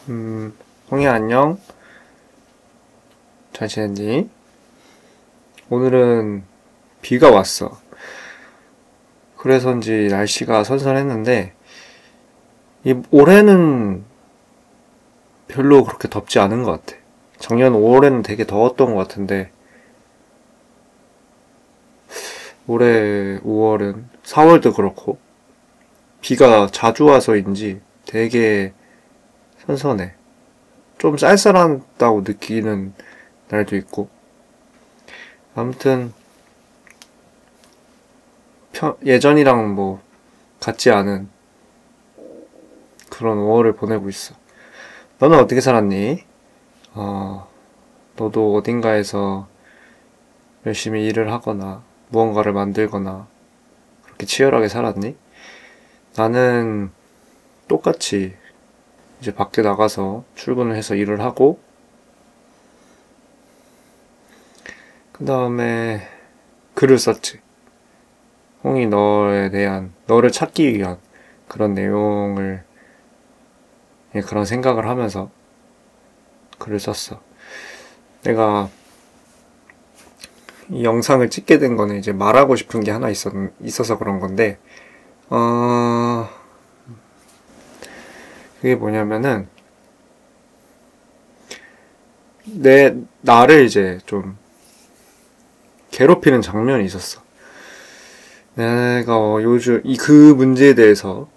홍이 안녕? 잘 지냈니? 오늘은 비가 왔어. 그래서인지 날씨가 선선했는데, 올해는 별로 그렇게 덥지 않은 것 같아. 작년 5월에는 되게 더웠던 것 같은데, 올해 5월은 4월도 그렇고, 비가 자주 와서인지 되게 선선해. 좀 쌀쌀하다고 느끼는 날도 있고, 아무튼, 예전이랑 뭐, 같지 않은 그런 5월을 보내고 있어. 너는 어떻게 살았니? 어, 너도 어딘가에서 열심히 일을 하거나 무언가를 만들거나 그렇게 치열하게 살았니? 나는 똑같이 이제 밖에 나가서 출근을 해서 일을 하고 그 다음에 글을 썼지. 홍이 너에 대한 너를 찾기 위한 그런 내용을 그런 생각을 하면서 글을 썼어. 내가 이 영상을 찍게 된 거는 이제 말하고 싶은 게 하나 있어서 그런 건데, 그게 뭐냐면은, 나를 이제 좀 괴롭히는 장면이 있었어. 내가 요즘, 그 문제에 대해서,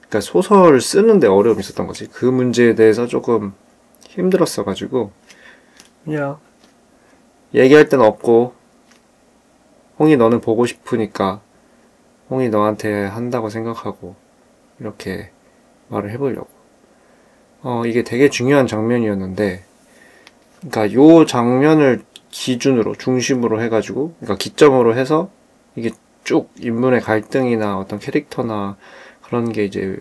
그러니까 소설 쓰는데 어려움이 있었던 거지. 그 문제에 대해서 조금 힘들었어가지고, 그냥, 얘기할 땐 없고, 홍이 너는 보고 싶으니까, 홍이 너한테 한다고 생각하고, 이렇게 말을 해보려고. 이게 되게 중요한 장면이었는데, 그러니까 요 장면을 기준으로, 중심으로 해가지고, 그러니까 기점으로 해서, 이게 쭉 인물의 갈등이나 어떤 캐릭터나 그런 게 이제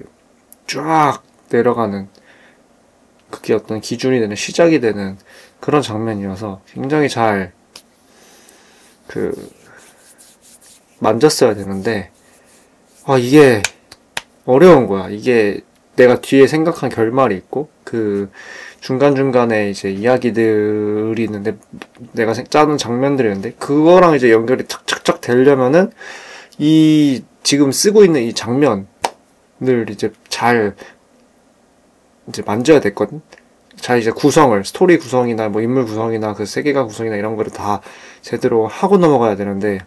쫙 내려가는, 그게 어떤 기준이 되는, 시작이 되는 그런 장면이어서 굉장히 잘, 그, 만졌어야 되는데, 이게 어려운 거야. 이게 내가 뒤에 생각한 결말이 있고, 중간중간에 이제 이야기들이 있는데, 내가 짜는 장면들이 있는데, 그거랑 이제 연결이 탁탁탁 되려면은, 지금 쓰고 있는 이 장면을 이제 잘, 이제 만져야 됐거든? 잘 이제 스토리 구성이나 뭐 인물 구성이나 그 세계관 구성이나 이런 거를 다 제대로 하고 넘어가야 되는데,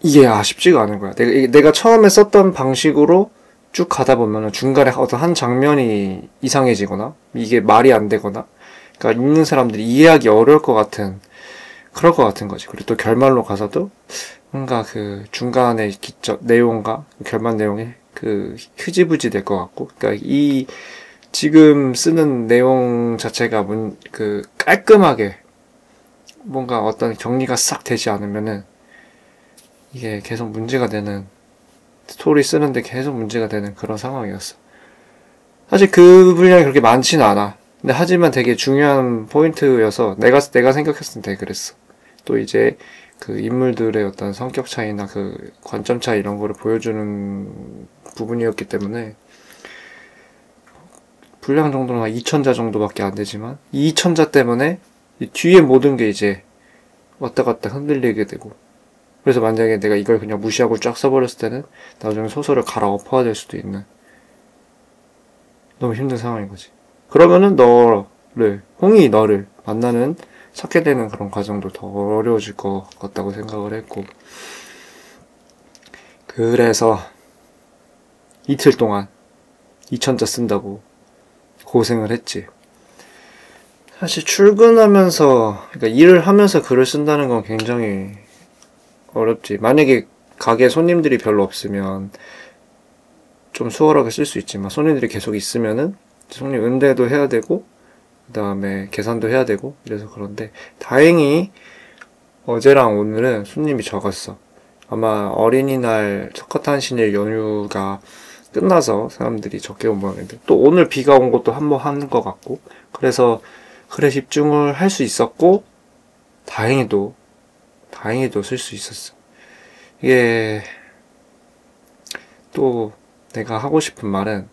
이게 쉽지가 않은 거야. 내가 처음에 썼던 방식으로 쭉 가다 보면은 중간에 어떤 한 장면이 이상해지거나 이게 말이 안 되거나 그러니까 읽는 사람들이 이해하기 어려울 것 같은 그럴 것 같은 거지. 그리고 또 결말로 가서도 뭔가 그 중간에 내용과 결말 내용이 흐지부지 될 것 같고 그러니까 이 지금 쓰는 내용 자체가 깔끔하게 뭔가 어떤 정리가 싹 되지 않으면은 이게 계속 문제가 되는 스토리 쓰는데 계속 문제가 되는 그런 상황이었어. 사실 그 분량이 그렇게 많지는 않아. 근데 하지만 되게 중요한 포인트여서 내가 생각했을 때 그랬어. 또 이제 그 인물들의 어떤 성격 차이나 그 관점 차이 이런 거를 보여주는 부분이었기 때문에 분량 정도는 한 2,000자 정도밖에 안 되지만 이 2,000자 때문에 뒤에 모든 게 이제 왔다 갔다 흔들리게 되고 그래서 만약에 내가 이걸 그냥 무시하고 쫙 써버렸을 때는 나중에 소설을 갈아엎어야 될 수도 있는 너무 힘든 상황인 거지. 그러면은 홍이 너를 찾게 되는 그런 과정도 더 어려워질 것 같다고 생각을 했고. 그래서 이틀 동안 2,000자 쓴다고 고생을 했지. 사실 그러니까 일을 하면서 글을 쓴다는 건 굉장히 어렵지. 만약에 가게 손님들이 별로 없으면 좀 수월하게 쓸 수 있지만 손님들이 계속 있으면은 손님 응대도 해야 되고 그 다음에 계산도 해야 되고 이래서 그런데 다행히 어제랑 오늘은 손님이 적었어. 아마 어린이날 석가탄신일 연휴가 끝나서 사람들이 적게 온 모양인데 또 오늘 비가 온 것도 한 번 하는 것 같고 그래서 글에 집중을 할 수 있었고 다행히도 쓸 수 있었어. 이게 또 내가 하고 싶은 말은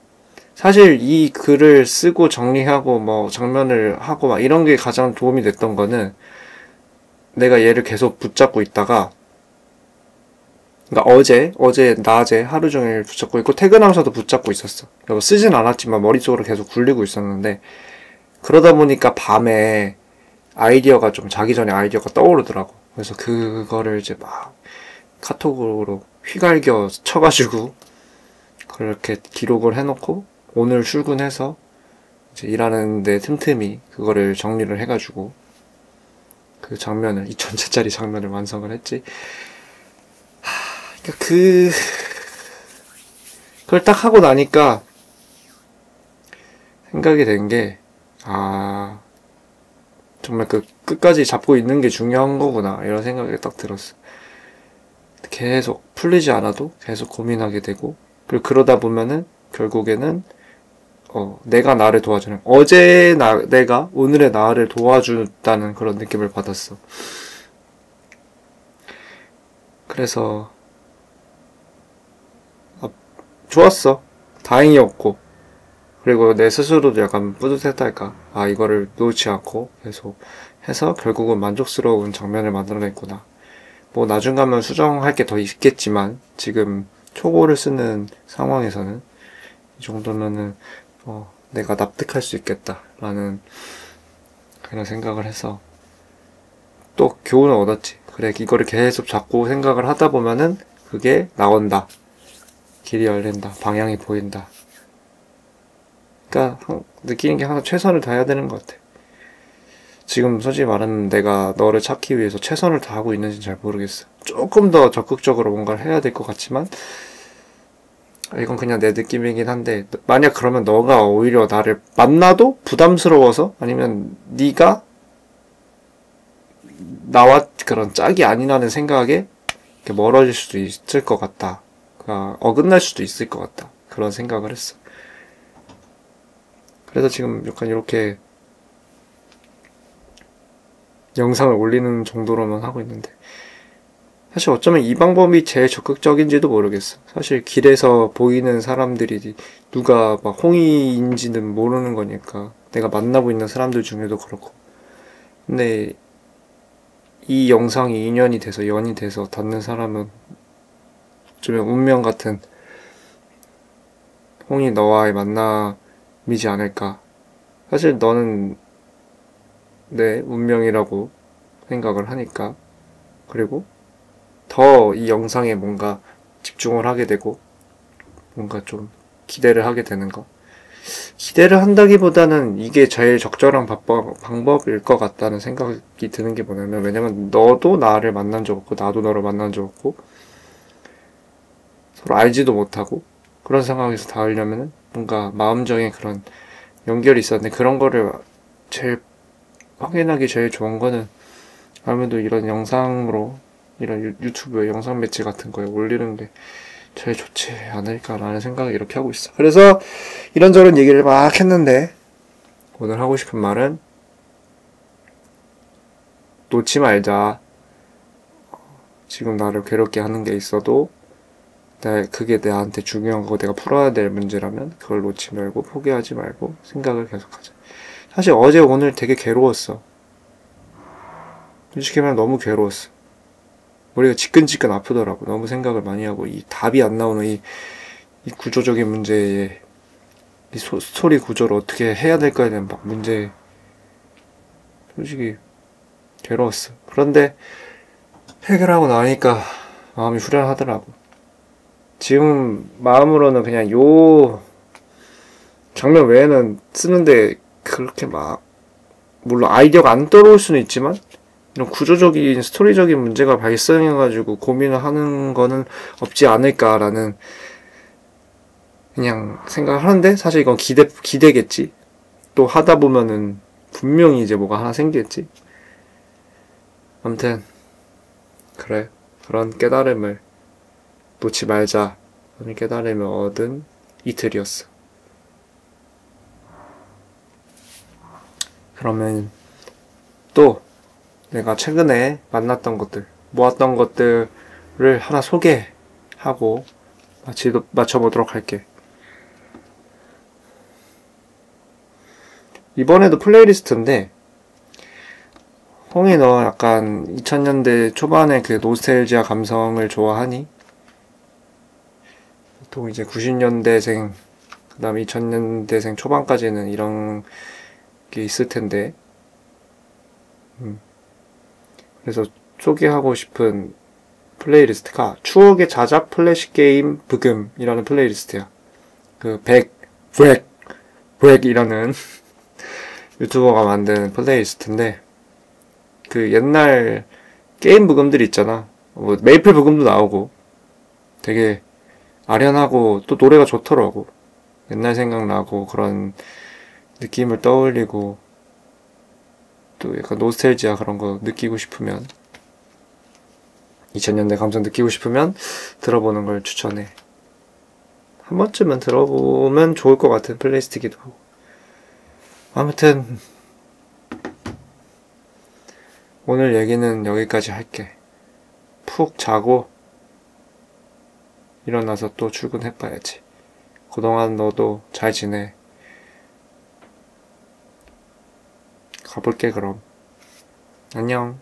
사실 이 글을 쓰고 정리하고 뭐 장면을 하고 막 이런 게 가장 도움이 됐던 거는 내가 얘를 계속 붙잡고 있다가 그러니까 어제 낮에 하루 종일 붙잡고 있고 퇴근하면서도 붙잡고 있었어. 이거 쓰진 않았지만 머릿속으로 계속 굴리고 있었는데 그러다 보니까 밤에 아이디어가 좀 자기 전에 아이디어가 떠오르더라고. 그래서 그거를 이제 막 카톡으로 휘갈겨 쳐가지고 그렇게 기록을 해놓고 오늘 출근해서 이제 일하는데 틈틈이 그거를 정리를 해가지고 그 장면을 2000자짜리 장면을 완성을 했지. 그러니까 그걸 딱 하고 나니까 생각이 된 게 정말 그 끝까지 잡고 있는 게 중요한 거구나 이런 생각이 딱 들었어. 계속 풀리지 않아도 계속 고민하게 되고 그리고 그러다 보면은 결국에는 내가 나를 도와주는 내가 오늘의 나를 도와준다는 그런 느낌을 받았어. 그래서 좋았어. 다행이었고 그리고 내 스스로도 약간 뿌듯했달까. 이거를 놓지 않고 계속 해서 결국은 만족스러운 장면을 만들어냈구나. 뭐 나중 가면 수정할 게 더 있겠지만 지금 초고를 쓰는 상황에서는 이 정도면은 내가 납득할 수 있겠다라는 그런 생각을 해서 또 교훈을 얻었지. 그래, 이거를 계속 잡고 생각을 하다 보면은 그게 나온다. 길이 열린다. 방향이 보인다. 그러니까 느끼는 게 항상 최선을 다해야 되는 것 같아. 지금 솔직히 말하면 내가 너를 찾기 위해서 최선을 다하고 있는지는 잘 모르겠어. 조금 더 적극적으로 뭔가를 해야 될 것 같지만 이건 그냥 내 느낌이긴 한데 만약 그러면 너가 오히려 나를 만나도 부담스러워서 아니면 네가 나와 그런 짝이 아니라는 생각에 멀어질 수도 있을 것 같다. 그러니까 어긋날 수도 있을 것 같다. 그런 생각을 했어. 그래서 지금 약간 이렇게 영상을 올리는 정도로만 하고 있는데 사실 어쩌면 이 방법이 제일 적극적인지도 모르겠어. 사실 길에서 보이는 사람들이 누가 막 홍이인지는 모르는 거니까 내가 만나고 있는 사람들 중에도 그렇고 근데 이 영상이 인연이 돼서 연이 돼서 닿는 사람은 어쩌면 운명 같은 홍이 너와의 만남이지 않을까. 사실 너는 내 운명이라고 생각을 하니까 그리고 더 이 영상에 뭔가 집중을 하게 되고 뭔가 좀 기대를 하게 되는 거. 기대를 한다기보다는 이게 제일 적절한 방법일 것 같다는 생각이 드는 게 뭐냐면 왜냐면 너도 나를 만난 적 없고 나도 너를 만난 적 없고 서로 알지도 못하고 그런 상황에서 닿으려면은 뭔가 마음적인 그런 연결이 있었는데 그런 거를 제일 확인하기 제일 좋은 거는 아무래도 이런 영상으로 이런 유튜브에 영상 매체 같은 거에 올리는 게 제일 좋지 않을까라는 생각을 이렇게 하고 있어. 그래서 이런저런 얘기를 막 했는데 오늘 하고 싶은 말은 놓지 말자. 지금 나를 괴롭게 하는 게 있어도 그게 나한테 중요한 거고 내가 풀어야 될 문제라면 그걸 놓지 말고 포기하지 말고 생각을 계속하자. 사실 어제 오늘 되게 괴로웠어. 솔직히 말하면 너무 괴로웠어. 머리가 지끈지끈 아프더라고. 너무 생각을 많이 하고 이 답이 안 나오는 이 구조적인 문제에 이 스토리 구조를 어떻게 해야 될까에 대한 막 문제 솔직히 괴로웠어. 그런데 해결하고 나니까 마음이 후련하더라고. 지금 마음으로는 그냥 요 장면 외에는 쓰는데 그렇게 막 물론 아이디어가 안 떠오를 수는 있지만 이런 구조적인 스토리적인 문제가 발생해가지고 고민을 하는 거는 없지 않을까라는 그냥 생각을 하는데 사실 이건 기대겠지. 또 하다 보면은 분명히 이제 뭐가 하나 생기겠지. 아무튼 그래 그런 깨달음을 놓지 말자 그런 깨달음을 얻은 이틀이었어. 그러면 또 내가 최근에 만났던 것들, 모았던 것들을 하나 소개하고 마쳐보도록 할게. 이번에도 플레이리스트인데, 홍이 너 약간 2000년대 초반의 그 노스텔지아 감성을 좋아하니? 보통 이제 90년대생, 그 다음에 2000년대생 초반까지는 이런 게 있을 텐데, 그래서 소개하고 싶은 플레이리스트가 추억의 자작 플래시 게임 브금이라는 플레이리스트야. 그 브렉이라는 유튜버가 만든 플레이리스트인데, 그 옛날 게임 부금들이 있잖아. 뭐 메이플 부금도 나오고 되게 아련하고 또 노래가 좋더라고. 옛날 생각나고 그런 느낌을 떠올리고 또 약간 노스텔지아 그런 거 느끼고 싶으면 2000년대 감성 느끼고 싶으면 들어보는 걸 추천해. 한 번쯤은 들어보면 좋을 것 같은 플레이리스트기도 하고. 아무튼 오늘 얘기는 여기까지 할게. 푹 자고 일어나서 또 출근해봐야지. 그동안 너도 잘 지내. 가볼게 그럼. 안녕.